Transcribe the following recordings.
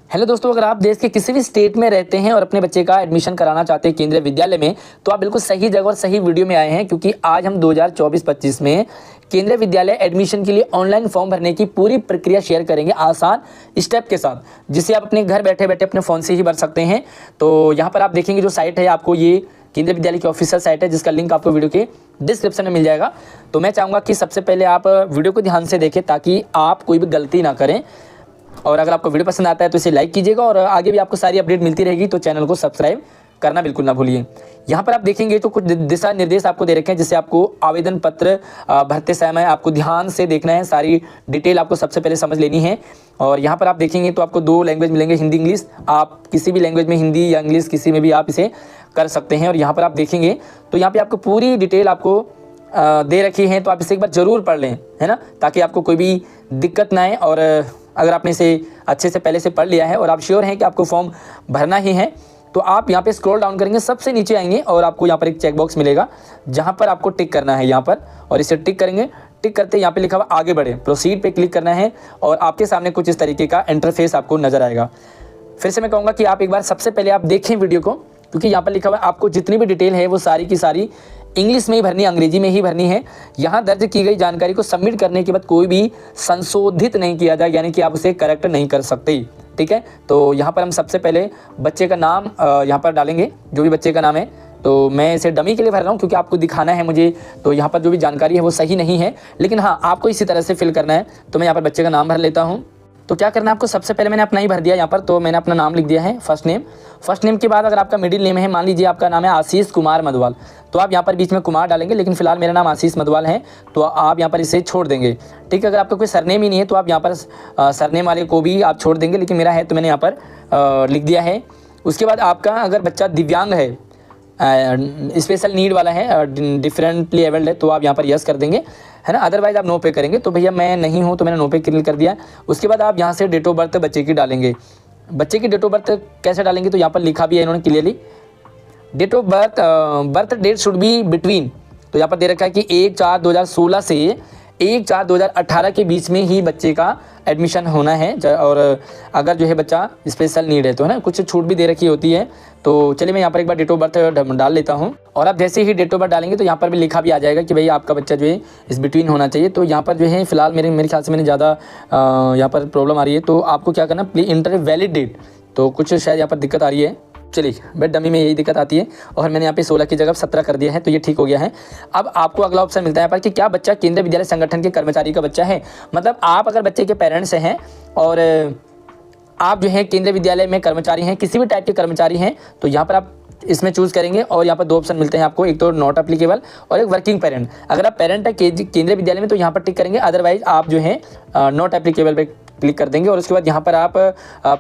Hello दोस्तों, अगर आप देश के किसी भी स्टेट में रहते हैं और अपने बच्चे का एडमिशन कराना चाहते हैं केंद्रीय विद्यालय में, तो आप बिल्कुल सही जगह और सही वीडियो में आए हैं, क्योंकि आज हम 2024-25 में केंद्रीय विद्यालय एडमिशन के लिए ऑनलाइन फॉर्म भरने की पूरी प्रक्रिया शेयर करेंगे आसान स्टेप के साथ, जिसे आप अपने घर बैठे बैठे अपने फ़ोन से ही भर सकते हैं। तो यहाँ पर आप देखेंगे जो साइट है, आपको ये केंद्रीय विद्यालय की ऑफिशियल साइट है, जिसका लिंक आपको वीडियो के डिस्क्रिप्शन में मिल जाएगा। तो मैं चाहूँगा कि सबसे पहले आप वीडियो को ध्यान से देखें ताकि आप कोई भी गलती ना करें। और अगर आपको वीडियो पसंद आता है तो इसे लाइक कीजिएगा, और आगे भी आपको सारी अपडेट मिलती रहेगी, तो चैनल को सब्सक्राइब करना बिल्कुल ना भूलिए। यहाँ पर आप देखेंगे तो कुछ दिशा निर्देश आपको दे रखे हैं, जिससे आपको आवेदन पत्र भरते समय आपको ध्यान से देखना है, सारी डिटेल आपको सबसे पहले समझ लेनी है। और यहाँ पर आप देखेंगे तो आपको 2 लैंग्वेज मिलेंगे, हिंदी इंग्लिश। आप किसी भी लैंग्वेज में, हिंदी या इंग्लिश किसी में भी आप इसे कर सकते हैं। और यहाँ पर आप देखेंगे तो यहाँ पर आपको पूरी डिटेल आपको दे रखी है, तो आप इसे एक बार ज़रूर पढ़ लें, है ना, ताकि आपको कोई भी दिक्कत ना आए। और अगर आपने इसे अच्छे से पहले से पढ़ लिया है और आप श्योर हैं कि आपको फॉर्म भरना ही है, तो आप यहाँ पे स्क्रॉल डाउन करेंगे, सबसे नीचे आएंगे और आपको यहाँ पर एक चेक बॉक्स मिलेगा, जहाँ पर आपको टिक करना है यहाँ पर, और इसे टिक करेंगे। टिक करते यहाँ पे लिखा हुआ आगे बढ़े, प्रोसीड पे क्लिक करना है, और आपके सामने कुछ इस तरीके का इंटरफेस आपको नजर आएगा। फिर से मैं कहूँगा कि आप एक बार सबसे पहले आप देखें वीडियो को, क्योंकि यहाँ पर लिखा हुआ है आपको जितनी भी डिटेल है वो सारी की सारी इंग्लिश में ही भरनी, अंग्रेजी में ही भरनी है। यहाँ दर्ज की गई जानकारी को सबमिट करने के बाद कोई भी संशोधित नहीं किया जाए, यानी कि आप उसे करेक्ट नहीं कर सकते। ठीक है, तो यहाँ पर हम सबसे पहले बच्चे का नाम यहाँ पर डालेंगे, जो भी बच्चे का नाम है। तो मैं इसे डमी के लिए भर रहा हूँ, क्योंकि आपको दिखाना है मुझे, तो यहाँ पर जो भी जानकारी है वो सही नहीं है, लेकिन हाँ आपको इसी तरह से फिल करना है। तो मैं यहाँ पर बच्चे का नाम भर लेता हूँ। तो क्या करना है आपको, सबसे पहले मैंने अपना ही भर दिया यहाँ पर, तो मैंने अपना नाम लिख दिया है, फर्स्ट नेम। फर्स्ट नेम के बाद अगर आपका मिडिल नेम है, मान लीजिए आपका नाम है आशीष कुमार मधवाल, तो आप यहाँ पर बीच में कुमार डालेंगे, लेकिन फिलहाल मेरा नाम आशीष मधवाल है, तो आप यहाँ पर इसे छोड़ देंगे। ठीक है, अगर आपका कोई सरनेम ही नहीं है तो आप यहाँ पर सरनेम वाले को भी आप छोड़ देंगे, लेकिन मेरा है तो मैंने यहाँ पर लिख दिया है। उसके बाद आपका अगर बच्चा दिव्यांग है, स्पेशल नीड वाला है, डिफरेंटली एबल्ड है, तो आप यहाँ पर यस कर देंगे, है ना। अदरवाइज आप नो पे करेंगे। तो भैया मैं नहीं हूँ, तो मैंने नो पे क्लिक कर दिया। उसके बाद आप यहाँ से डेट ऑफ बर्थ बच्चे की डालेंगे। बच्चे की डेट ऑफ बर्थ कैसे डालेंगे, तो यहाँ पर लिखा भी है इन्होंने clearly, date of birth date should be between, तो यहाँ पर दे रखा है कि 1/4/2016 से 1/4/2018 के बीच में ही बच्चे का एडमिशन होना है। और अगर जो है बच्चा स्पेशल नीड है तो, है ना, कुछ छूट भी दे रखी होती है। तो चलिए मैं यहाँ पर एक बार डेट ऑफ बर्थ डाल लेता हूँ, और आप जैसे ही डेट ऑफ बर्थ डालेंगे तो यहाँ पर भी लिखा भी आ जाएगा कि भाई आपका बच्चा जो है इस बिटवीन होना चाहिए। तो यहाँ पर जो है फिलहाल मेरे ख्याल से मैंने ज़्यादा यहाँ पर प्रॉब्लम आ रही है, तो आपको क्या करना, प्लीज इंटर वैलिड डेट, तो कुछ शायद यहाँ पर दिक्कत आ रही है। चलिए, बेड डमी में यही दिक्कत आती है, और मैंने यहाँ पे 16 की जगह 17 कर दिया है, तो ये ठीक हो गया है। अब आपको अगला ऑप्शन मिलता है यहाँ पर कि क्या बच्चा केंद्रीय विद्यालय संगठन के कर्मचारी का बच्चा है। मतलब आप अगर बच्चे के पेरेंट्स हैं और आप जो है केंद्रीय विद्यालय में कर्मचारी हैं, किसी भी टाइप के कर्मचारी हैं, तो यहाँ पर आप इसमें चूज़ करेंगे, और यहाँ पर 2 ऑप्शन मिलते हैं आपको, एक तो नॉट एप्लीकेबल और एक वर्किंग पेरेंट। अगर आप पेरेंट है केंद्रीय विद्यालय में तो यहाँ पर टिक करेंगे, अदरवाइज आप जो है नॉट एप्लीकेबल पे क्लिक कर देंगे। और उसके बाद यहाँ पर आप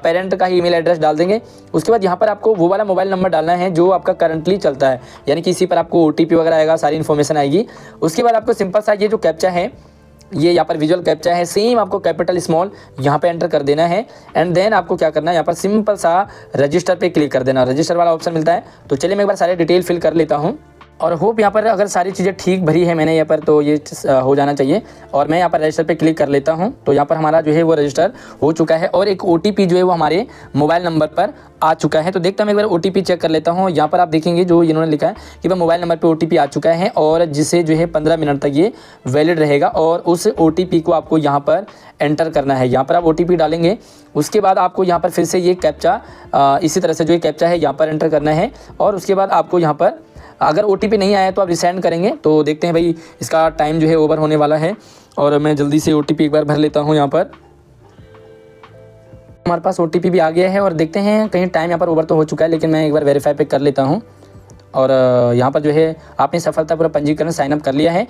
पेरेंट का ही ईमेल एड्रेस डाल देंगे। उसके बाद यहाँ पर आपको वो वाला मोबाइल नंबर डालना है जो आपका करंटली चलता है, यानी कि इसी पर आपको OTP वगैरह आएगा, सारी इन्फॉर्मेशन आएगी। उसके बाद आपको सिंपल सा ये जो कैप्चा है, ये यहाँ पर विजुअल कैप्चा है, सेम आपको कैपिटल स्मॉल यहाँ पे एंटर कर देना है। एंड देन आपको क्या करना है, यहाँ पर सिंपल सा रजिस्टर पे क्लिक कर देना, रजिस्टर वाला ऑप्शन मिलता है। तो चलिए मैं एक बार सारे डिटेल फिल कर लेता हूँ, और होप यहाँ पर अगर सारी चीज़ें ठीक भरी है मैंने यहाँ पर, तो ये हो जाना चाहिए। और मैं यहाँ पर रजिस्टर पे क्लिक कर लेता हूँ, तो यहाँ पर हमारा जो है वो रजिस्टर हो चुका है, और एक OTP जो है वो हमारे मोबाइल नंबर पर आ चुका है। तो देखता हूँ, एक बार OTP चेक कर लेता हूँ। यहाँ पर आप देखेंगे जो इन्होंने लिखा है कि वह मोबाइल नंबर पे OTP आ चुका है, और जिसे जो है 15 मिनट तक ये वैलिड रहेगा, और उस OTP को आपको यहाँ पर एंटर करना है। यहाँ पर आप OTP डालेंगे, उसके बाद आपको यहाँ पर फिर से ये कैप्चा इसी तरह से जो ये कैप्चा है यहाँ पर एंटर करना है। और उसके बाद आपको यहाँ पर अगर OTP नहीं आया तो आप रिसेंड करेंगे। तो देखते हैं भाई, इसका टाइम जो है ओवर होने वाला है, और मैं जल्दी से OTP एक बार भर लेता हूँ। यहाँ पर हमारे पास OTP भी आ गया है, और देखते हैं कहीं टाइम यहाँ पर ओवर तो हो चुका है, लेकिन मैं एक बार वेरीफाई पे कर लेता हूँ। और यहाँ पर जो है आपने सफलतापूर्वक पंजीकरण साइन अप कर लिया है।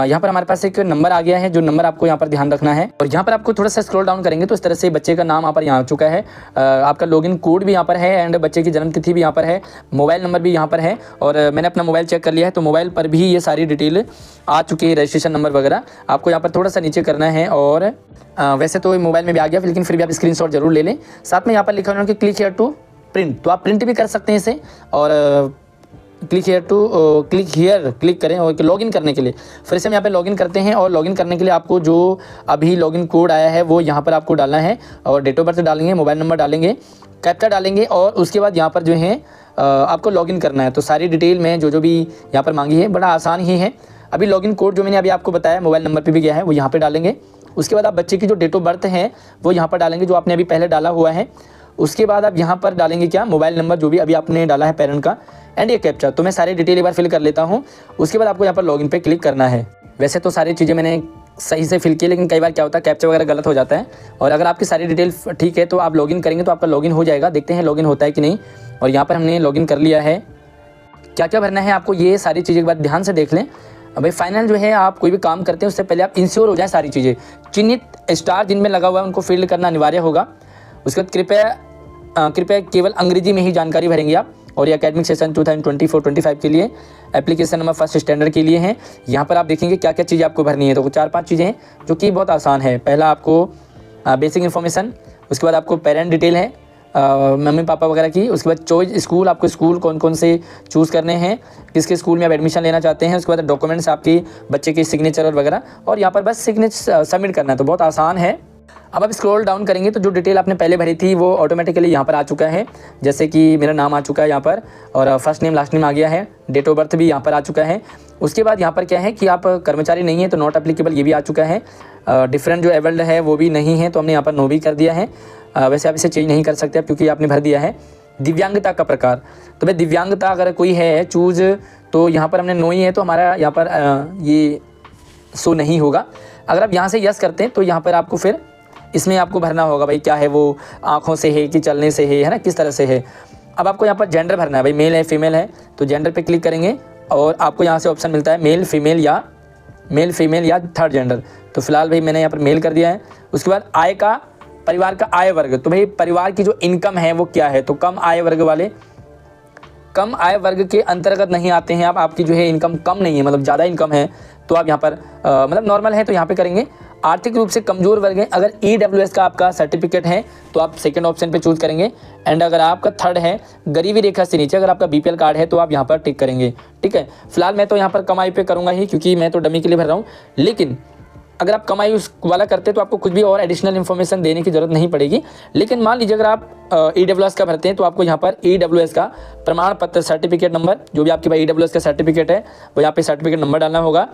यहाँ पर हमारे पास एक नंबर आ गया है, जो नंबर आपको यहाँ पर ध्यान रखना है। और यहाँ पर आपको थोड़ा सा स्क्रॉल डाउन करेंगे तो इस तरह से बच्चे का नाम यहाँ पर आ चुका है, आपका लॉगिन कोड भी यहाँ पर है, एंड बच्चे की जन्म तिथि भी यहाँ पर है, मोबाइल नंबर भी यहाँ पर है। और मैंने अपना मोबाइल चेक कर लिया है, तो मोबाइल पर भी ये सारी डिटेल आ चुकी है, रजिस्ट्रेशन नंबर वगैरह। आपको यहाँ पर थोड़ा सा नीचे करना है, और वैसे तो मोबाइल में भी आ गया, लेकिन फिर भी आप स्क्रीनशॉट जरूर ले लें। साथ में यहाँ पर लिखा हुआ है कि क्लिक हियर टू प्रिंट, तो आप प्रिंट भी कर सकते हैं इसे, और क्लिक करें और लॉगिन करने के लिए फिर से हम यहाँ पे लॉगिन करते हैं। और लॉगिन करने के लिए आपको जो अभी लॉगिन कोड आया है वो यहाँ पर आपको डालना है और डेट ऑफ बर्थ डालेंगे, मोबाइल नंबर डालेंगे, कैप्चा डालेंगे और उसके बाद यहाँ पर जो है आपको लॉगिन करना है। तो सारी डिटेल में जो भी यहाँ पर मांगी है बड़ा आसान ही है। अभी लॉगिन कोड जो मैंने अभी आपको बताया मोबाइल नंबर पे भी गया है वो यहाँ पे डालेंगे। उसके बाद आप बच्चे की जो डेट ऑफ बर्थ है वो यहाँ पर डालेंगे जो आपने अभी पहले डाला हुआ है। उसके बाद आप यहाँ पर डालेंगे क्या, मोबाइल नंबर जो भी अभी आपने डाला है पेरेंट का एंड ये कैप्चा। तो मैं सारी डिटेल एक बार फिल कर लेता हूँ। उसके बाद आपको यहाँ पर लॉगिन पे क्लिक करना है। वैसे तो सारी चीज़ें मैंने सही से फिल की, लेकिन कई बार क्या होता है कैप्चा वगैरह गलत हो जाता है। और अगर आपकी सारी डिटेल ठीक है तो आप लॉगिन करेंगे तो आपका लॉगिन हो जाएगा। देखते हैं लॉगिन होता है कि नहीं। और यहाँ पर हमने लॉगिन कर लिया है। क्या क्या भरना है आपको ये सारी चीज़ें एक बार ध्यान से देख लें। भाई फाइनल जो है आप कोई भी काम करते हैं उससे पहले आप इंश्योर हो जाए सारी चीज़ें। चिन्हित स्टार जिनमें लगा हुआ है उनको फील्ड करना अनिवार्य होगा। उसके बाद कृपया केवल अंग्रेजी में ही जानकारी भरेंगे आप। और ये एकेडमिक सेशन 2024-25 के लिए एप्लीकेशन नंबर फर्स्ट स्टैंडर्ड के लिए है। यहाँ पर आप देखेंगे क्या क्या चीज़ें आपको भरनी है। तो 4-5 चीज़ें हैं जो कि बहुत आसान है। पहला आपको बेसिक इन्फॉर्मेशन, उसके बाद आपको पेरेंट डिटेल है मम्मी पापा वगैरह की। उसके बाद चॉइस स्कूल, आपको स्कूल कौन कौन से चूज़ करने हैं, किसके स्कूल में आप एडमिशन लेना चाहते हैं। उसके बाद डॉक्यूमेंट्स आपके बच्चे के सिग्नेचर और वगैरह, और यहाँ पर बस सिग्नेचर सबमिट करना है। तो बहुत आसान है। अब आप स्क्रॉल डाउन करेंगे तो जो डिटेल आपने पहले भरी थी वो ऑटोमेटिकली यहाँ पर आ चुका है। जैसे कि मेरा नाम आ चुका है यहाँ पर और फर्स्ट नेम लास्ट नेम आ गया है, डेट ऑफ बर्थ भी यहाँ पर आ चुका है। उसके बाद यहाँ पर क्या है कि आप कर्मचारी नहीं है तो नॉट एप्लीकेबल ये भी आ चुका है। डिफरेंट जो एबल्ड है वो भी नहीं है तो हमने यहाँ पर नो भी कर दिया है। वैसे आप इसे चेंज नहीं कर सकते क्योंकि आपने भर दिया है। दिव्यांगता का प्रकार, तो भाई दिव्यांगता अगर कोई है चूज़ तो यहाँ पर हमने नो ही है तो हमारा यहाँ पर ये शो नहीं होगा। अगर आप यहाँ से यस करते हैं तो यहाँ पर आपको फिर इसमें आपको भरना होगा भाई क्या है वो, आँखों से है कि चलने से है ना, किस तरह से है। अब आपको यहाँ पर जेंडर भरना है, भाई मेल है फीमेल है तो जेंडर पे क्लिक करेंगे और आपको यहाँ से ऑप्शन मिलता है मेल फीमेल या थर्ड जेंडर। तो फिलहाल भाई मैंने यहाँ पर मेल कर दिया है। उसके बाद आय का, परिवार का आय वर्ग, तो भाई परिवार की जो इनकम है वो क्या है। तो कम आय वर्ग वाले, कम आय वर्ग के अंतर्गत नहीं आते हैं आप। आपकी जो है इनकम कम नहीं है, मतलब ज़्यादा इनकम है तो आप यहाँ पर मतलब नॉर्मल है तो यहाँ पे करेंगे। आर्थिक रूप से कमज़ोर वर्ग है, अगर EWS का आपका सर्टिफिकेट है तो आप सेकंड ऑप्शन पे चूज़ करेंगे। एंड अगर आपका थर्ड है गरीबी रेखा से नीचे, अगर आपका BPL कार्ड है तो आप यहाँ पर टिक करेंगे। ठीक है, फिलहाल मैं तो यहाँ पर कमाई पे करूँगा ही क्योंकि मैं तो डमी के लिए भर रहा हूँ। लेकिन अगर आप कमाई उस वाला करते तो आपको कुछ भी और एडिशनल इन्फॉर्मेशन देने की ज़रूरत नहीं पड़ेगी। लेकिन मान लीजिए अगर आप EWS का भरते हैं तो आपको यहाँ पर EWS का प्रमाण पत्र सर्टिफिकेट नंबर, जो भी आपके पास EWS का सर्टिफिकेट है वो यहाँ पे सर्टिफिकेट नंबर डालना होगा।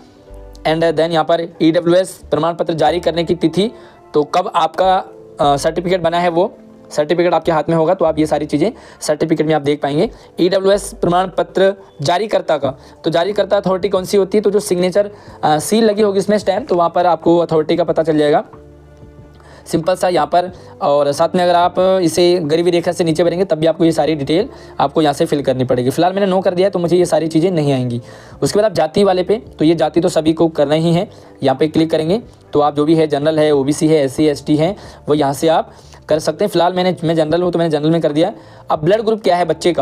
एंड देन यहाँ पर EWS प्रमाण पत्र जारी करने की तिथि, तो कब आपका सर्टिफिकेट बना है वो सर्टिफिकेट आपके हाथ में होगा तो आप ये सारी चीज़ें सर्टिफिकेट में आप देख पाएंगे। EWS प्रमाण पत्र जारीकर्ता का, तो जारीकर्ता अथॉरिटी कौन सी होती है, तो जो सिग्नेचर सील लगी होगी इसमें स्टैम्प, तो वहाँ पर आपको अथॉरिटी का पता चल जाएगा। सिंपल सा यहाँ पर। और साथ में अगर आप इसे गरीबी रेखा से नीचे भरेंगे तब भी आपको ये सारी डिटेल आपको यहाँ से फिल करनी पड़ेगी। फिलहाल मैंने नो कर दिया है तो मुझे ये सारी चीज़ें नहीं आएंगी। उसके बाद आप जाति वाले पे, तो ये जाति तो सभी को करना ही है, यहाँ पे क्लिक करेंगे तो आप जो भी है जनरल है, OBC है, SC ST है वो यहाँ से आप कर सकते हैं। फिलहाल मैं जनरल हूँ तो मैंने जनरल में कर दिया। अब ब्लड ग्रुप क्या है बच्चे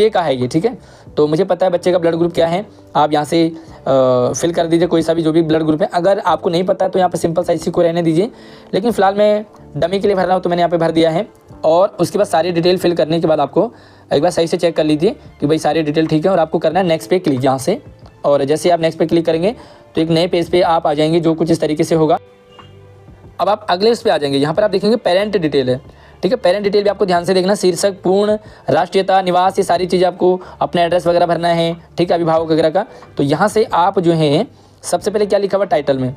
का है ये, ठीक है, तो मुझे पता है बच्चे का ब्लड ग्रुप क्या है। आप यहाँ से फिल कर दीजिए कोई सा भी जो भी ब्लड ग्रुप है। अगर आपको नहीं पता है तो यहाँ पे सिंपल सा इसी को रहने दीजिए। लेकिन फिलहाल मैं डमी के लिए भर रहा हूँ तो मैंने यहाँ पे भर दिया है। और उसके बाद सारी डिटेल फिल करने के बाद आपको एक बार सही से चेक कर लीजिए कि भाई सारी डिटेल ठीक है और आपको करना है नेक्स्ट पे क्लिक यहाँ से। और जैसे आप नेक्स्ट पे क्लिक करेंगे तो एक नए पेज पे आप आ जाएंगे जो कुछ इस तरीके से होगा। अब आप अगले उस पे आ जाएंगे, यहाँ पर आप देखेंगे पेरेंट डिटेल है। ठीक है, पेरेंट डिटेल भी आपको ध्यान से देखना, शीर्षक, पूर्ण, राष्ट्रीयता, निवास, ये सारी चीज़ें आपको अपना एड्रेस वगैरह भरना है। ठीक है, अभिभावक वगैरह का। तो यहाँ से आप जो है सबसे पहले क्या लिखा हुआ टाइटल में,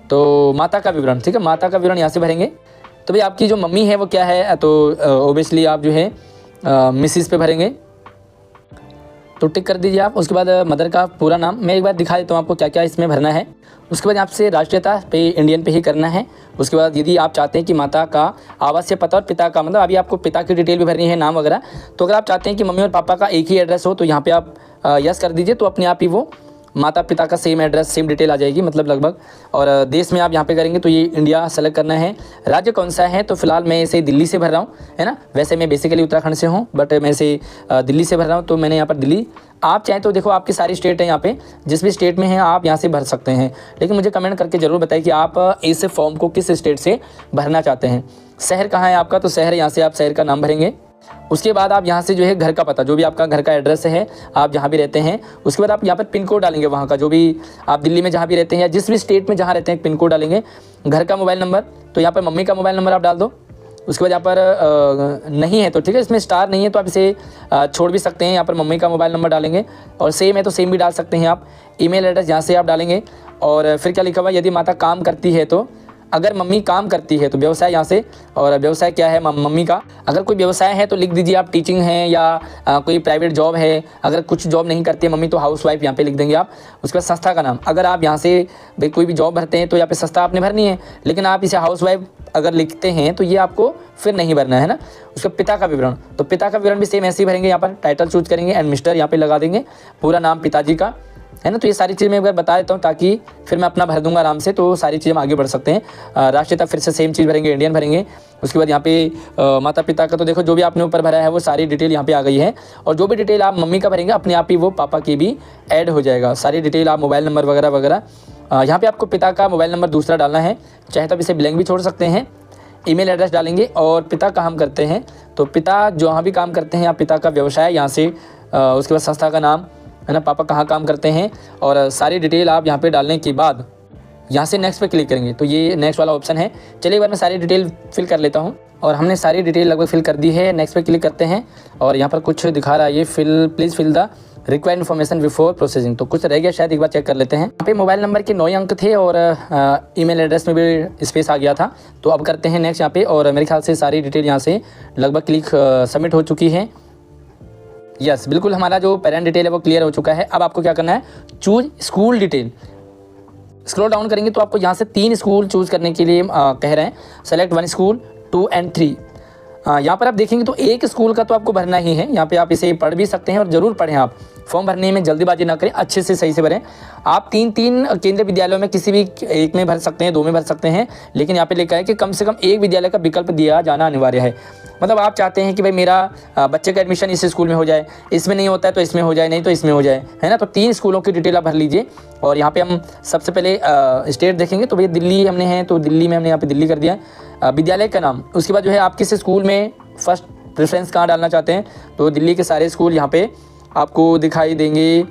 तो माता का विवरण। ठीक है, माता का विवरण यहाँ से भरेंगे। तो भाई आपकी जो मम्मी है वो क्या है, तो ओबियसली आप जो है मिसिस पे भरेंगे तो टिक कर दीजिए आप। उसके बाद मदर का पूरा नाम मैं एक बार दिखा देता हूँ आपको क्या क्या इसमें भरना है। उसके बाद आपसे राष्ट्रीयता पे इंडियन पे ही करना है। उसके बाद यदि आप चाहते हैं कि माता का आवासीय पता और पिता का, मतलब अभी आपको पिता की डिटेल भी भरनी है, नाम वगैरह, तो अगर आप चाहते हैं कि मम्मी और पापा का एक ही एड्रेस हो तो यहाँ पे आप यस कर दीजिए। तो अपने आप ही वो माता पिता का सेम एड्रेस सेम डिटेल आ जाएगी, मतलब लगभग। और देश में आप यहाँ पे करेंगे तो ये इंडिया सेलेक्ट करना है। राज्य कौन सा है, तो फिलहाल मैं इसे दिल्ली से भर रहा हूँ, है ना। वैसे मैं बेसिकली उत्तराखंड से हूँ बट मैं इसे दिल्ली से भर रहा हूँ तो मैंने यहाँ पर दिल्ली। आप चाहें तो देखो आपकी सारी स्टेट है, यहाँ पे जिस भी स्टेट में हैं आप यहाँ से भर सकते हैं। लेकिन मुझे कमेंट करके ज़रूर बताइए कि आप इस फॉर्म को किस स्टेट से भरना चाहते हैं। शहर कहाँ है आपका, तो शहर यहाँ से आप शहर का नाम भरेंगे। उसके बाद आप यहाँ से जो है घर का पता, जो भी आपका घर का एड्रेस है, आप जहाँ भी रहते हैं, उसके बाद आप यहाँ पर पिन कोड डालेंगे वहाँ का, जो भी आप दिल्ली में जहाँ भी रहते हैं या जिस भी स्टेट में जहाँ रहते हैं, पिन कोड डालेंगे। घर का मोबाइल नंबर, तो यहाँ पर मम्मी का मोबाइल नंबर आप डाल दो। उसके बाद यहाँ पर नहीं है तो ठीक है, इसमें स्टार नहीं है तो आप इसे छोड़ भी सकते हैं। यहाँ पर मम्मी का मोबाइल नंबर डालेंगे और सेम है तो सेम भी डाल सकते हैं आप। ईमेल एड्रेस यहाँ से आप डालेंगे और फिर क्या लिखा हुआ है, यदि माता काम करती है तो, अगर मम्मी काम करती है तो व्यवसाय यहाँ से, और व्यवसाय क्या है मम्मी का, अगर कोई व्यवसाय है तो लिख दीजिए आप टीचिंग है या कोई प्राइवेट जॉब है। अगर कुछ जॉब नहीं करती है मम्मी तो हाउस वाइफ यहाँ पे लिख देंगे आप। उसके बाद संस्था का नाम, अगर आप यहाँ से भाई कोई भी जॉब भरते हैं तो यहाँ पे संस्था आपने भरनी है, लेकिन आप इसे हाउस वाइफ अगर लिखते हैं तो ये आपको फिर नहीं भरना है ना। उसके पिता का विवरण, तो पिता का विवरण भी सेम ऐसे ही भरेंगे। यहाँ पर टाइटल चूज करेंगे एंड मिस्टर यहाँ पे लगा देंगे, पूरा नाम पिताजी का, है ना। तो ये सारी चीज़ मैं एक बार बता देता हूँ ताकि फिर मैं अपना भर दूंगा आराम से, तो सारी चीज़ें हम आगे बढ़ सकते हैं। राष्ट्रीयता फिर से सेम चीज़ भरेंगे, इंडियन भरेंगे। उसके बाद यहाँ पे माता पिता का, तो देखो जो भी आपने ऊपर भरा है वो सारी डिटेल यहाँ पे आ गई है। और जो भी डिटेल आप मम्मी का भरेंगे अपने आप ही वो पापा की भी ऐड हो जाएगा, सारी डिटेल आप मोबाइल नंबर वगैरह वगैरह। यहाँ पे आपको पिता का मोबाइल नंबर दूसरा डालना है, चाहे तो आप इसे ब्लैंक भी छोड़ सकते हैं। ईमेल एड्रेस डालेंगे और पिता काम करते हैं तो पिता जहाँ भी काम करते हैं या पिता का व्यवसाय यहाँ से, उसके बाद संस्था का नाम, है ना, पापा कहाँ काम करते हैं, और सारी डिटेल आप यहाँ पे डालने के बाद यहाँ से नेक्स्ट पे क्लिक करेंगे तो ये नेक्स्ट वाला ऑप्शन है। चलिए एक बार मैं सारी डिटेल फिल कर लेता हूँ और हमने सारी डिटेल लगभग फिल कर दी है। नेक्स्ट पे क्लिक करते हैं और यहाँ पर कुछ दिखा रहा है ये please fill the required information before processing, तो कुछ रह गया शायद, एक बार चेक कर लेते हैं। यहाँ पे मोबाइल नंबर के 9 अंक थे और ईमेल एड्रेस में भी स्पेस आ गया था। तो अब करते हैं नेक्स्ट यहाँ पे, और मेरे ख्याल से सारी डिटेल यहाँ से लगभग क्लिक सबमिट हो चुकी है। यस, बिल्कुल हमारा जो पेरेंट डिटेल है वो क्लियर हो चुका है। अब आपको क्या करना है, choose school detail. Scroll down करेंगे तो आपको यहाँ से 3 स्कूल चूज करने के लिए कह रहे हैं, सेलेक्ट 1 स्कूल 2 and 3। यहाँ पर आप देखेंगे तो एक स्कूल का तो आपको भरना ही है। यहाँ पे आप इसे पढ़ भी सकते हैं और ज़रूर पढ़ें। आप फॉर्म भरने में जल्दीबाजी ना करें, अच्छे से सही से भरें। आप 3 केंद्रीय विद्यालयों में किसी भी एक में भर सकते हैं, 2 में भर सकते हैं, लेकिन यहाँ पे लिखा है कि कम से कम एक विद्यालय का विकल्प दिया जाना अनिवार्य है। मतलब आप चाहते हैं कि भाई मेरा बच्चे का एडमिशन इस स्कूल में हो जाए, इसमें नहीं होता है तो इसमें हो जाए, नहीं तो इसमें हो जाए, है ना। तो 3 स्कूलों की डिटेल आप भर लीजिए। और यहाँ पे हम सबसे पहले स्टेट देखेंगे तो भैया दिल्ली हमने है, तो दिल्ली में हमने यहाँ पे दिल्ली कर दिया है। विद्यालय का नाम, उसके बाद जो है आप किस स्कूल में फर्स्ट प्रेफरेंस कहाँ डालना चाहते हैं, तो दिल्ली के सारे स्कूल यहाँ पे आपको दिखाई देंगे,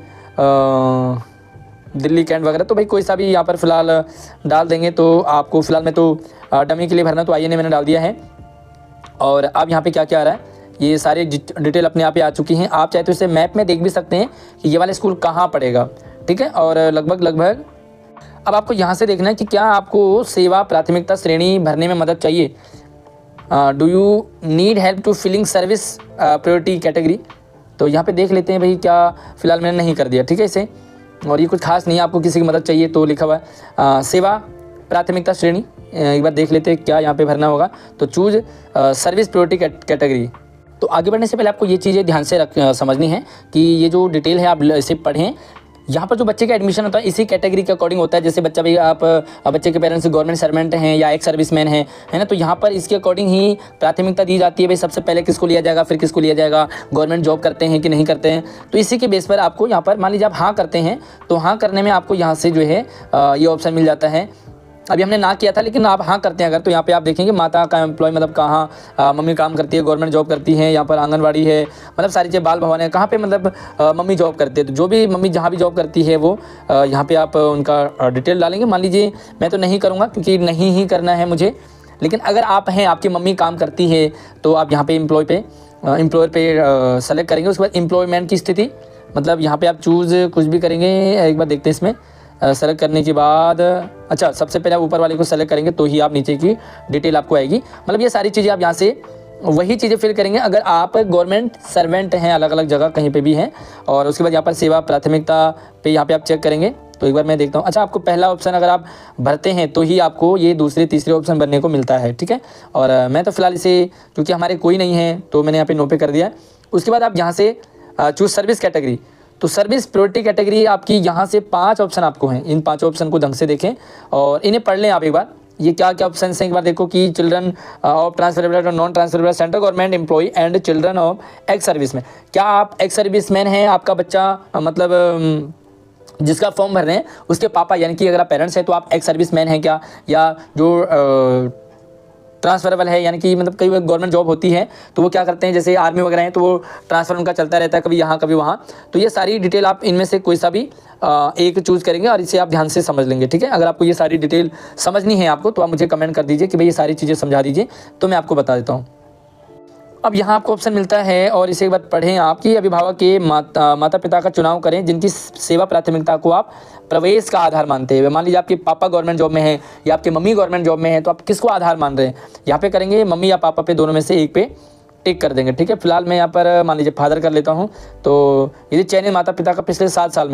दिल्ली कैंट वगैरह। तो भाई कोई सा भी यहाँ पर फिलहाल डाल देंगे। तो आपको फिलहाल में तो डमी के लिए भरना, तो आइए मैंने डाल दिया है। और अब यहाँ पे क्या क्या आ रहा है, ये सारे डिटेल अपने आप ही आ चुकी हैं। आप चाहे तो इसे मैप में देख भी सकते हैं कि ये वाला स्कूल कहाँ पड़ेगा, ठीक है। और लगभग अब आपको यहाँ से देखना है कि क्या आपको सेवा प्राथमिकता श्रेणी भरने में मदद चाहिए। Do you need help to filling service priority category. तो यहाँ पे देख लेते हैं भाई, क्या फिलहाल मैंने नहीं कर दिया, ठीक है इसे। और ये कुछ खास नहीं है, आपको किसी की मदद चाहिए तो लिखा हुआ है सेवा प्राथमिकता श्रेणी। एक बार देख लेते हैं क्या यहाँ पे भरना होगा। तो चूज सर्विस प्रायोरिटी कैटेगरी। तो आगे बढ़ने से पहले आपको ये चीज़ें ध्यान से समझनी है कि ये जो डिटेल है आप इसे पढ़ें। यहाँ पर जो बच्चे का एडमिशन होता है इसी कैटेगरी के अकॉर्डिंग होता है। जैसे बच्चा भी आप बच्चे के पेरेंट्स गवर्नमेंट सर्वेंट हैं या एक सर्विसमैन है ना, तो यहाँ पर इसके अकॉर्डिंग ही प्राथमिकता दी जाती है। भाई सबसे पहले किसको लिया जाएगा, फिर किसको लिया जाएगा, गवर्नमेंट जॉब करते हैं कि नहीं करते हैं। तो इसी के बेस पर आपको यहाँ पर मान लीजिए आप हाँ करते हैं तो हाँ करने में आपको यहाँ से जो है ये ऑप्शन मिल जाता है। अभी हमने ना किया था लेकिन आप हाँ करते हैं अगर, तो यहाँ पे आप देखेंगे माता का एम्प्लॉय, मतलब कहाँ मम्मी काम करती है, गवर्नमेंट जॉब करती है, यहाँ पर आंगनवाड़ी है, मतलब सारी चीज़ें, बाल भवन है, कहाँ पे मतलब मम्मी जॉब करती है। तो जो भी मम्मी जहाँ भी जॉब करती है वो यहाँ पे आप उनका डिटेल डालेंगे। मान लीजिए मैं तो नहीं करूँगा क्योंकि नहीं ही करना है मुझे, लेकिन अगर आप हैं, आपकी मम्मी काम करती है तो आप यहाँ पे एम्प्लॉयर पे सेलेक्ट करेंगे। उसके बाद एम्प्लॉयमेंट की स्थिति, मतलब यहाँ पे आप चूज़ कुछ भी करेंगे। एक बार देखते हैं इसमें सेलेक्ट करने के बाद, अच्छा सबसे पहले आप ऊपर वाले को सेलेक्ट करेंगे तो ही आप नीचे की डिटेल आपको आएगी। मतलब ये सारी चीज़ें आप यहाँ से वही चीज़ें फिल करेंगे अगर आप गवर्नमेंट सर्वेंट हैं, अलग अलग जगह कहीं पे भी हैं। और उसके बाद यहाँ पर सेवा प्राथमिकता पे यहाँ पे आप चेक करेंगे। तो एक बार मैं देखता हूँ, अच्छा आपको पहला ऑप्शन अगर आप भरते हैं तो ही आपको ये दूसरे तीसरे ऑप्शन भरने को मिलता है, ठीक है। और मैं तो फिलहाल इसे, क्योंकि हमारे कोई नहीं है तो मैंने यहाँ पे नो पे कर दिया। उसके बाद आप यहाँ से चूज सर्विस कैटेगरी, तो सर्विस प्रायोरिटी कैटेगरी आपकी यहाँ से 5 ऑप्शन आपको हैं। इन 5 ऑप्शन को ढंग से देखें और इन्हें पढ़ लें आप एक बार। ये क्या क्या ऑप्शन हैं एक बार देखो कि चिल्ड्रन ऑफ ट्रांसफरेबल और non transferable central government employ and children of ex service में। क्या आप एक्स सर्विस मैन हैं, आपका बच्चा मतलब जिसका फॉर्म भर रहे हैं उसके पापा, यानी कि अगर आप पेरेंट्स हैं तो आप एक्स सर्विस मैन हैं क्या, या जो ट्रांसफरेबल है, यानी कि मतलब कई गवर्नमेंट जॉब होती है तो वो क्या करते हैं, जैसे आर्मी वगैरह हैं तो वो ट्रांसफ़र उनका चलता रहता है, कभी यहाँ कभी वहाँ। तो ये सारी डिटेल आप इनमें से कोई सा भी एक चूज़ करेंगे और इसे आप ध्यान से समझ लेंगे, ठीक है। अगर आपको ये सारी डिटेल समझनी है आपको तो आप मुझे कमेंट कर दीजिए कि भाई ये सारी चीज़ें समझा दीजिए, तो मैं आपको बता देता हूँ। अब यहाँ आपको ऑप्शन मिलता है और इसे एक बार पढ़ें आप कि अभिभावक के माता पिता का चुनाव करें जिनकी सेवा प्राथमिकता को आप प्रवेश का आधार मानते हैं। मान लीजिए आपके पापा गवर्नमेंट जॉब में है या आपकी मम्मी गवर्नमेंट जॉब में है, तो आप किसको आधार मान रहे हैं, यहाँ पे करेंगे मम्मी या पापा पे, दोनों में से एक पे टिक कर देंगे, ठीक है। फिलहाल मैं यहाँ पर मान लीजिए फादर कर लेता हूँ। तो यदि चयनित माता पिता का पिछले 7 साल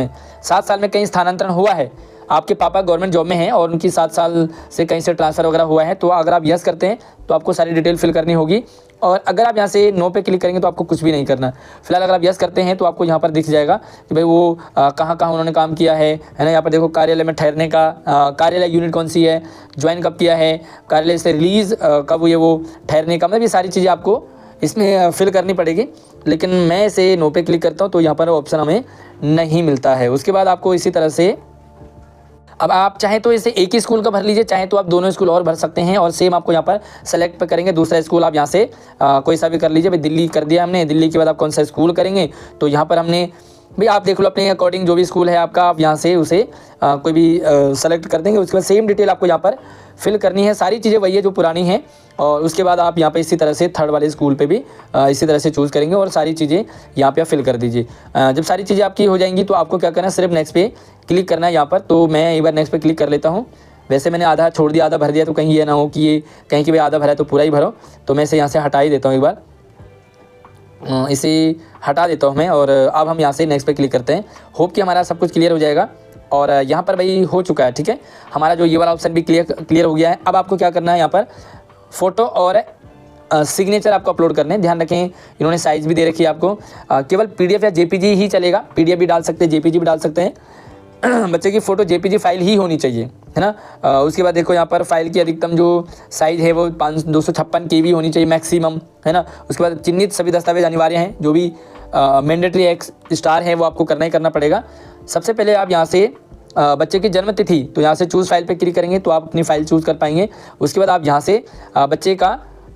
में कहीं स्थानांतरण हुआ है, आपके पापा गवर्नमेंट जॉब में हैं और उनकी 7 साल से कहीं से ट्रांसफ़र वगैरह हुआ है, तो अगर आप यस करते हैं तो आपको सारी डिटेल फिल करनी होगी। और अगर आप यहाँ से नो पे क्लिक करेंगे तो आपको कुछ भी नहीं करना। फिलहाल अगर आप यस करते हैं तो आपको यहाँ पर दिख जाएगा कि भाई वो कहाँ कहाँ उन्होंने काम किया है ना। यहाँ पर देखो कार्यालय में ठहरने का, कार्यालय यूनिट कौन सी है, ज्वाइन कब किया है, कार्यालय से रिलीज़ कब हुई है वो, ठहरने का, मतलब ये सारी चीज़ें आपको इसमें फिल करनी पड़ेगी। लेकिन मैं इसे नो पे क्लिक करता हूँ तो यहाँ पर ऑप्शन हमें नहीं मिलता है। उसके बाद आपको इसी तरह से अब आप चाहें तो इसे एक ही स्कूल का भर लीजिए, चाहें तो आप दोनों स्कूल और भर सकते हैं। और सेम आपको यहाँ पर सेलेक्ट पे करेंगे दूसरा स्कूल, आप यहाँ से कोई सा भी कर लीजिए। भाई दिल्ली कर दिया हमने, दिल्ली के बाद आप कौन सा स्कूल करेंगे, तो यहाँ पर हमने भाई आप देख लो अपने अकॉर्डिंग जो भी स्कूल है आपका, आप यहाँ से उसे कोई भी सेलेक्ट कर देंगे। उसके बाद सेम डिटेल आपको यहाँ पर फिल करनी है, सारी चीज़ें वही है जो पुरानी हैं। और उसके बाद आप यहाँ पे इसी तरह से थर्ड वाले स्कूल पे भी इसी तरह से चूज़ करेंगे और सारी चीज़ें यहाँ पे आप फिल कर दीजिए। जब सारी चीज़ें आपकी हो जाएंगी तो आपको क्या करना है, सिर्फ नेक्स्ट पे क्लिक करना है यहाँ पर। तो मैं एक बार नेक्स्ट पे क्लिक कर लेता हूँ। वैसे मैंने आधा छोड़ दिया, आधा भर दिया, तो कहीं ये ना हो कि ये कहीं कि भाई आधा भरा है तो पूरा ही भरो। तो मैं इसे यहाँ से हटा ही देता हूँ, एक बार इसे हटा देता हूँ मैं। और अब हम यहाँ से नेक्स्ट पे क्लिक करते हैं। होप कि हमारा सब कुछ क्लियर हो जाएगा। और यहाँ पर भाई हो चुका है, ठीक है, हमारा जो ये वाला ऑप्शन भी क्लियर हो गया है। अब आपको क्या करना है, यहाँ पर फ़ोटो और सिग्नेचर आपको अपलोड करने हैं। ध्यान रखें इन्होंने साइज़ भी दे रखी है आपको, केवल PDF या JPG ही चलेगा। PDF भी डाल सकते हैं, JPG भी डाल सकते हैं। बच्चे की फ़ोटो JPG फाइल ही होनी चाहिए, है ना। उसके बाद देखो यहाँ पर फाइल की अधिकतम जो साइज़ है वो 256 KB होनी चाहिए मैक्सिमम, है ना। उसके बाद चिन्हित सभी दस्तावेज अनिवार्य हैं, जो भी मैंडेटरी एक्स है वो आपको करना ही करना पड़ेगा। सबसे पहले आप यहाँ से बच्चे की जन्म तिथि, तो यहाँ से चूज़ फाइल पे क्लिक करेंगे तो आप अपनी फ़ाइल चूज़ कर पाएंगे। उसके बाद आप यहाँ से बच्चे का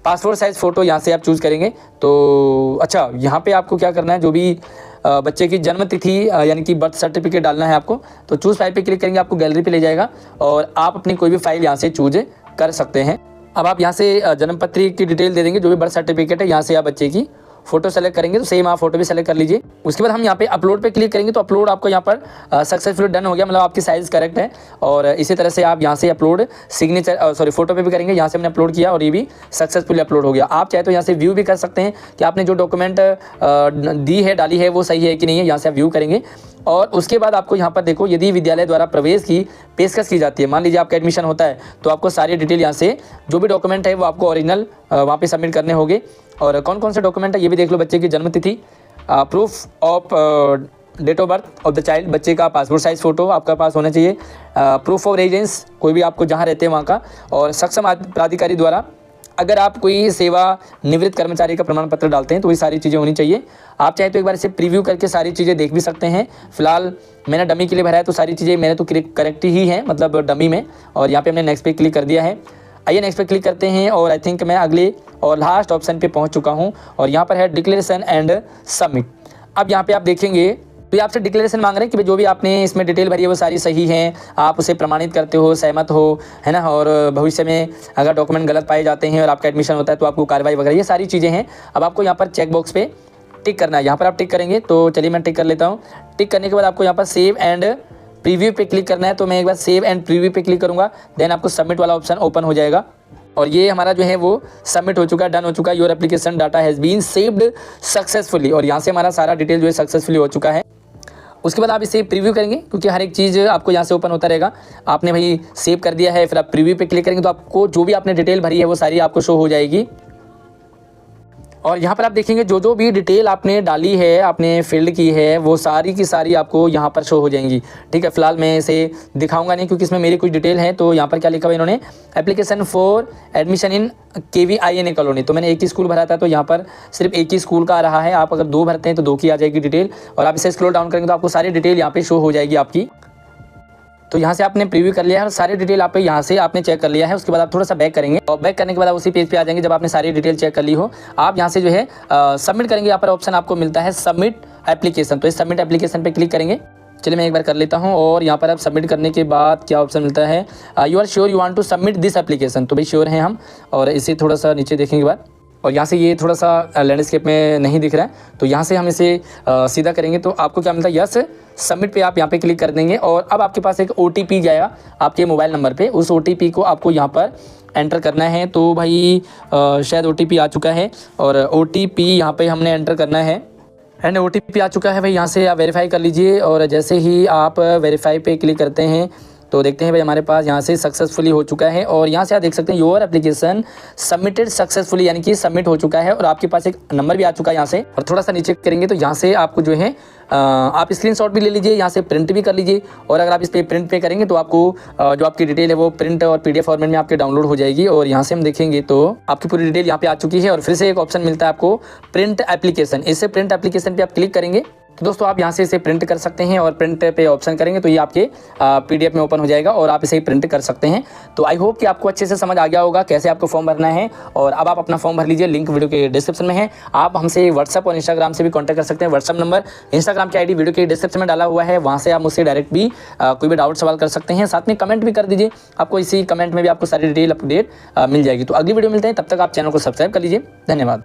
पासपोर्ट साइज़ फ़ोटो यहाँ से आप चूज़ करेंगे। तो अच्छा, यहाँ पे आपको क्या करना है, जो भी बच्चे की जन्म तिथि यानी कि बर्थ सर्टिफिकेट डालना है आपको, तो चूज़ फाइल पे क्लिक करेंगे, आपको गैलरी पे ले जाएगा और आप अपनी कोई भी फाइल यहाँ से चूज कर सकते हैं। अब आप यहाँ से जन्म पत्री की डिटेल दे देंगे, जो भी बर्थ सर्टिफिकेट है, यहाँ से आप बच्चे की फोटो सेलेक्ट करेंगे तो सेम आप फोटो भी सेलेक्ट कर लीजिए। उसके बाद हम यहाँ पे अपलोड पे क्लिक करेंगे तो अपलोड आपको यहाँ पर सक्सेसफुली डन हो गया, मतलब आपकी साइज़ करेक्ट है। और इसी तरह से आप यहाँ से अपलोड सिग्नेचर फोटो पे भी करेंगे, यहाँ से हमने अपलोड किया और ये भी सक्सेसफुली अपलोड हो गया। आप चाहे तो यहाँ से व्यू भी कर सकते हैं कि आपने जो डॉक्यूमेंट डाली है वो सही है कि नहीं है, यहाँ से आप व्यू करेंगे। और उसके बाद आपको यहाँ पर देखो, यदि विद्यालय द्वारा प्रवेश की पेशकश की जाती है, मान लीजिए आपका एडमिशन होता है, तो आपको सारी डिटेल यहाँ से जो भी डॉक्यूमेंट है वो आपको ओरिजिनल वहाँ पे सबमिट करने होंगे। और कौन कौन से डॉक्यूमेंट है ये भी देख लो, बच्चे की जन्म तिथि, proof of date of birth of the child, बच्चे का पासपोर्ट साइज़ फ़ोटो आपका पास होना चाहिए, प्रूफ ऑफ रेजिडेंस, कोई भी आपको जहाँ रहते हैं वहाँ का, और सक्षम प्राधिकारी द्वारा अगर आप कोई सेवा निवृत्त कर्मचारी का प्रमाण पत्र डालते हैं तो ये सारी चीज़ें होनी चाहिए। आप चाहे तो एक बार इसे प्रीव्यू करके सारी चीज़ें देख भी सकते हैं। फिलहाल मैंने डमी के लिए भरा है तो सारी चीज़ें मैंने तो करेक्ट ही है, मतलब डमी में। और यहाँ पे हमने नेक्स्ट पे क्लिक कर दिया है। आइए नेक्स्ट पे क्लिक करते हैं और आई थिंक मैं अगले और लास्ट ऑप्शन पे पहुँच चुका हूँ और यहाँ पर है डिक्लेरेशन एंड सबमिट। अब यहाँ पे आप देखेंगे तो ये आपसे डिक्लेरेशन मांग रहे हैं कि जो भी आपने इसमें डिटेल भरी है वो सारी सही है, आप उसे प्रमाणित करते हो, सहमत हो, है ना। और भविष्य में अगर डॉक्यूमेंट गलत पाए जाते हैं और आपका एडमिशन होता है तो आपको कार्रवाई वगैरह, ये सारी चीज़ें हैं। अब आपको यहाँ पर चेक बॉक्स पे टिक करना है, यहाँ पर आप टिक करेंगे तो चलिए मैं टिक कर लेता हूँ। टिक करने के बाद आपको यहाँ पर सेव एंड प्रीव्यू पे क्लिक करना है, तो मैं एक बार सेव एंड प्रीव्यू पे क्लिक करूँगा, देन आपको सबमिट वाला ऑप्शन ओपन हो जाएगा और ये हमारा जो है वो सबमिट हो चुका है, डन हो चुका है। Your application data has been saved successfully, और यहाँ से हमारा सारा डिटेल जो है सक्सेसफुली हो चुका है। उसके बाद आप इसे प्रीव्यू करेंगे क्योंकि हर एक चीज़ आपको यहाँ से ओपन होता रहेगा। आपने भाई सेव कर दिया है, फिर आप प्रीव्यू पे क्लिक करेंगे तो आपको जो भी आपने डिटेल भरी है वो सारी आपको शो हो जाएगी। और यहाँ पर आप देखेंगे जो भी डिटेल आपने डाली है, आपने फिल्ड की है, वो सारी की सारी आपको यहाँ पर शो हो जाएंगी। ठीक है, फिलहाल मैं इसे दिखाऊंगा नहीं क्योंकि इसमें मेरी कुछ डिटेल है। तो यहाँ पर क्या लिखा हुआ इन्होंने, application for admission in KVINA colony, तो मैंने एक ही स्कूल भरा था तो यहाँ पर सिर्फ एक ही स्कूल का आ रहा है। आप अगर 2 भरते हैं तो 2 की आ जाएगी डिटेल, और आप इसे स्क्रॉल डाउन करेंगे तो आपको सारी डिटेल यहाँ पे शो हो जाएगी आपकी। तो यहाँ से आपने प्रीव्यू कर लिया है और सारी डिटेल आप यहाँ से आपने चेक कर लिया है। उसके बाद आप थोड़ा सा बैक करेंगे और बैक करने के बाद आप उसी पेज पे आ जाएंगे। जब आपने सारी डिटेल चेक कर ली हो, आप यहाँ से जो है सबमिट करेंगे। यहाँ पर ऑप्शन आपको मिलता है सबमिट एप्लीकेशन, तो इस सबमिट एप्लीकेशन पे क्लिक करेंगे। चलिए मैं एक बार कर लेता हूँ। और यहाँ पर आप सबमिट करने के बाद क्या ऑप्शन मिलता है, you are sure you want to submit this application, तो भाई श्योर हैं हम। और इसे थोड़ा सा नीचे देखेंगे बाद, और यहाँ से ये थोड़ा सा लैंडस्केप में नहीं दिख रहा है, तो यहाँ से हम इसे सीधा करेंगे तो आपको क्या मिलता है, यस सबमिट पे आप यहाँ पे क्लिक कर देंगे। और अब आपके पास एक OTP जाएगा आपके मोबाइल नंबर पे, उस OTP को आपको यहाँ पर एंटर करना है। तो भाई शायद OTP आ चुका है और OTP यहाँ पे हमने एंटर करना है एंड OTP आ चुका है भाई। यहाँ से आप वेरीफाई कर लीजिए और जैसे ही आप वेरीफाई पे क्लिक करते हैं तो देखते हैं भाई हमारे पास यहाँ से सक्सेसफुली हो चुका है। और यहाँ से आप देख सकते हैं योर एप्लीकेशन सबमिटेड सक्सेसफुली, यानी कि सबमिट हो चुका है और आपके पास एक नंबर भी आ चुका है यहाँ से। और थोड़ा सा नीचे करेंगे तो यहाँ से आपको जो है आप स्क्रीनशॉट भी ले लीजिए, यहाँ से प्रिंट भी कर लीजिए। और अगर आप इस पे प्रिंट पे करेंगे तो आपको जो आपकी डिटेल है वो प्रिंट और PDF फॉर्मेट में आपके डाउनलोड हो जाएगी। और यहाँ से हम देखेंगे तो आपकी पूरी डिटेल यहाँ पे आ चुकी है। और फिर से एक ऑप्शन मिलता है आपको प्रिंट एप्लीकेशन, इससे प्रिंट एप्लीकेशन पे आप क्लिक करेंगे तो दोस्तों आप यहाँ से इसे प्रिंट कर सकते हैं और प्रिंट पे ऑप्शन करेंगे तो ये आपके PDF में ओपन हो जाएगा और आप इसे प्रिंट कर सकते हैं। तो आई होप कि आपको अच्छे से समझ आ गया होगा कैसे आपको फॉर्म भरना है। और अब आप अपना फॉर्म भर लीजिए, लिंक वीडियो के डिस्क्रिप्शन में है। आप हमसे व्हाट्सअप और इंस्टाग्राम से भी कॉन्टैक्ट कर सकते हैं। व्हाट्सअप नंबर, इंस्टाग्राम की ID वीडियो के डिस्क्रिप्शन में डाला हुआ है, वहाँ से आप मुझसे डायरेक्ट भी कोई भी डाउट सवाल कर सकते हैं। साथ में कमेंट भी कर दीजिए, आपको इसी कमेंट में भी आपको सारी डिटेल अपडेट मिल जाएगी। तो अगली वीडियो मिलते हैं, तब तक आप चैनल को सब्सक्राइब कर लीजिए। धन्यवाद।